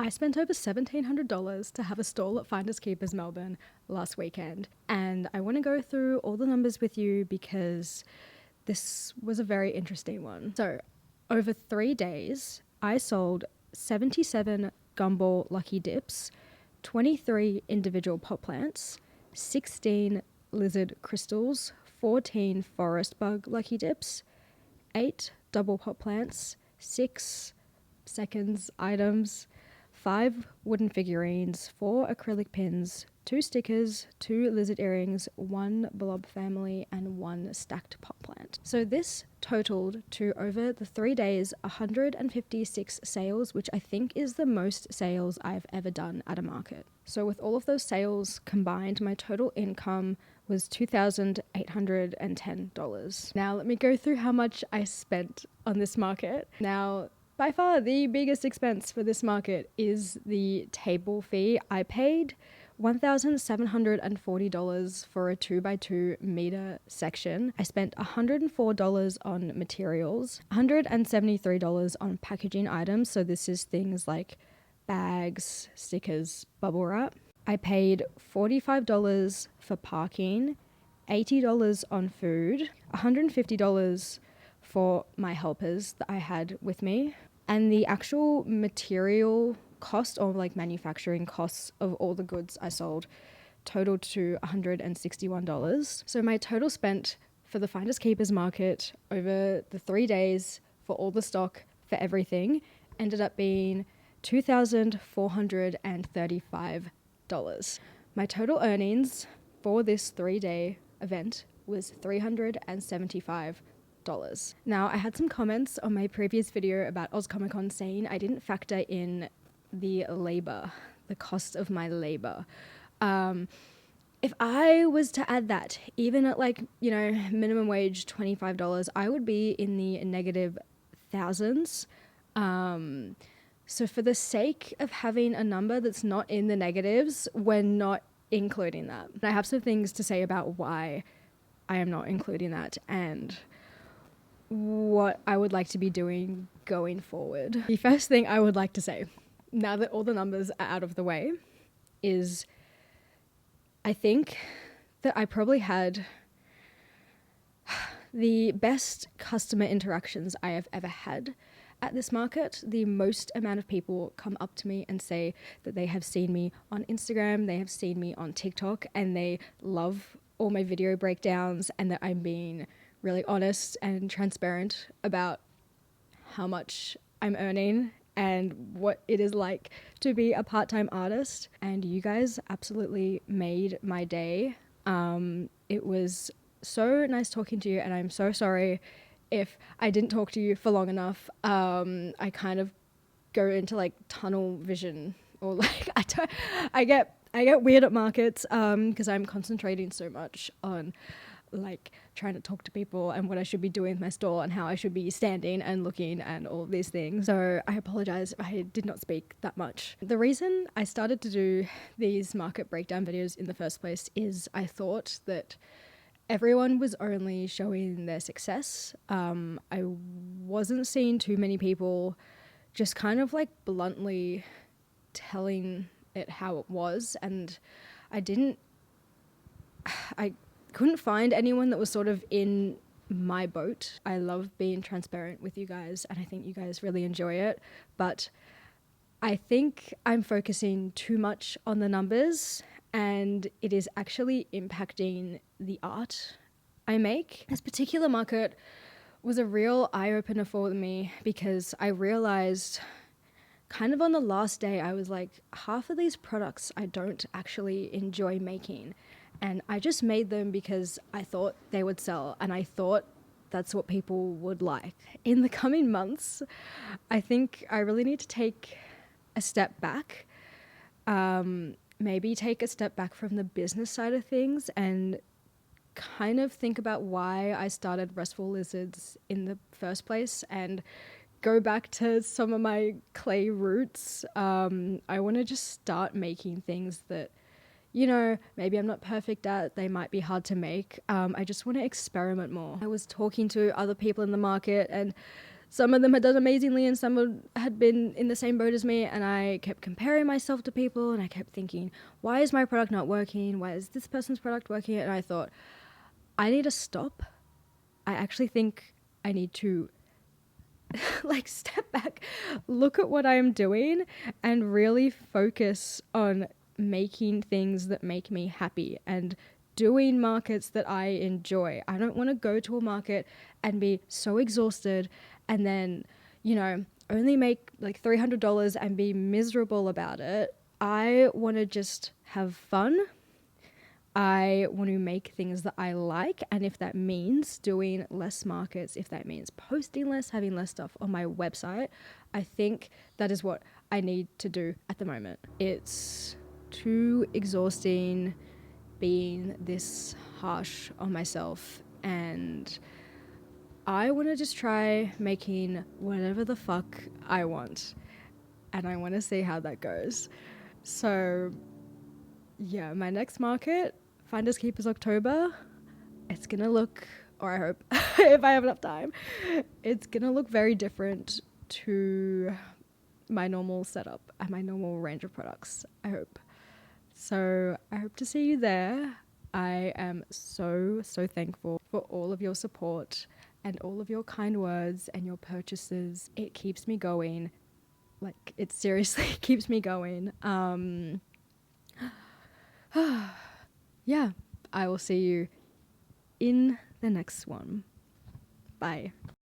I spent over $1,700 to have a stall at Finders Keepers Melbourne last weekend, and I want to go through all the numbers with you because this was a very interesting one. So, over 3 days, I sold 77 gumball lucky dips, 23 individual pot plants, 16 lizard crystals, 14 forest bug lucky dips, 8 double pot plants, 6 seconds items, 5 wooden figurines, 4 acrylic pins, 2 stickers, 2 lizard earrings, 1 blob family, and 1 stacked pot plant. So this totaled to, over the 3 days, 156 sales, which I think is the most sales I've ever done at a market. So with all of those sales combined, my total income was $2,810. Now let me go through how much I spent on this market. Now, by far the biggest expense for this market is the table fee. I paid $1,740 for a 2x2 meter section. I spent $104 on materials, $173 on packaging items. So this is things like bags, stickers, bubble wrap. I paid $45 for parking, $80 on food, $150 for my helpers that I had with me. And the actual material cost, or like manufacturing costs of all the goods I sold, totaled to $161. So my total spent for the Finders Keepers market over the 3 days for all the stock, for everything, ended up being $2,435. My total earnings for this 3-day event was $375. Now, I had some comments on my previous video about Oz Comic Con saying I didn't factor in the labor, the cost of my labor. If I was to add that, even at minimum wage $25, I would be in the negative thousands. So for the sake of having a number that's not in the negatives, we're not including that. And I have some things to say about why I am not including that and what I would like to be doing going forward. The first thing I would like to say, now that all the numbers are out of the way, is I think that I probably had the best customer interactions I have ever had at this market. The most amount of people come up to me and say that they have seen me on Instagram, they have seen me on TikTok, and they love all my video breakdowns and that I'm being really honest and transparent about how much I'm earning and what it is like to be a part-time artist. And you guys absolutely made my day. It was so nice talking to you, and I'm so sorry if I didn't talk to you for long enough. I kind of go into like tunnel vision, or like I get weird at markets because I'm concentrating so much on like trying to talk to people and what I should be doing with my store and how I should be standing and looking and all of these things. So I apologize if I did not speak that much. The reason I started to do these market breakdown videos in the first place is I thought that everyone was only showing their success. I wasn't seeing too many people just kind of like bluntly telling it how it was, and I couldn't find anyone that was sort of in my boat. I love being transparent with you guys, and I think you guys really enjoy it, but I think I'm focusing too much on the numbers, and it is actually impacting the art I make. This particular market was a real eye-opener for me because I realized kind of on the last day, I was like, half of these products I don't actually enjoy making. And I just made them because I thought they would sell, and I thought that's what people would like. In the coming months, I think I really need to take a step back, maybe take a step back from the business side of things and kind of think about why I started Restful Lizards in the first place and go back to some of my clay roots. I want to just start making things that, maybe I'm not perfect at, they might be hard to make. I just want to experiment more. I was talking to other people in the market, and some of them had done amazingly and some had been in the same boat as me, and I kept comparing myself to people and I kept thinking, why is my product not working? Why is this person's product working? And I thought, I need to stop. I actually think I need to like step back, look at what I'm doing and really focus on making things that make me happy and doing markets that I enjoy. I don't want to go to a market and be so exhausted and then, you know, only make like $300 and be miserable about it. I want to just have fun. I want to make things that I like, and if that means doing less markets, if that means posting less, having less stuff on my website, I think that is what I need to do at the moment. It's too exhausting being this harsh on myself, and I want to just try making whatever the fuck I want, and I want to see how that goes. So yeah, my next market, Finders Keepers October, it's gonna look, or I hope, if I have enough time, it's gonna look very different to my normal setup and my normal range of products, I hope. So I hope to see you there. I am so thankful for all of your support and all of your kind words and your purchases. It keeps me going. Like, it seriously keeps me going. Yeah, I will see you in the next one. Bye.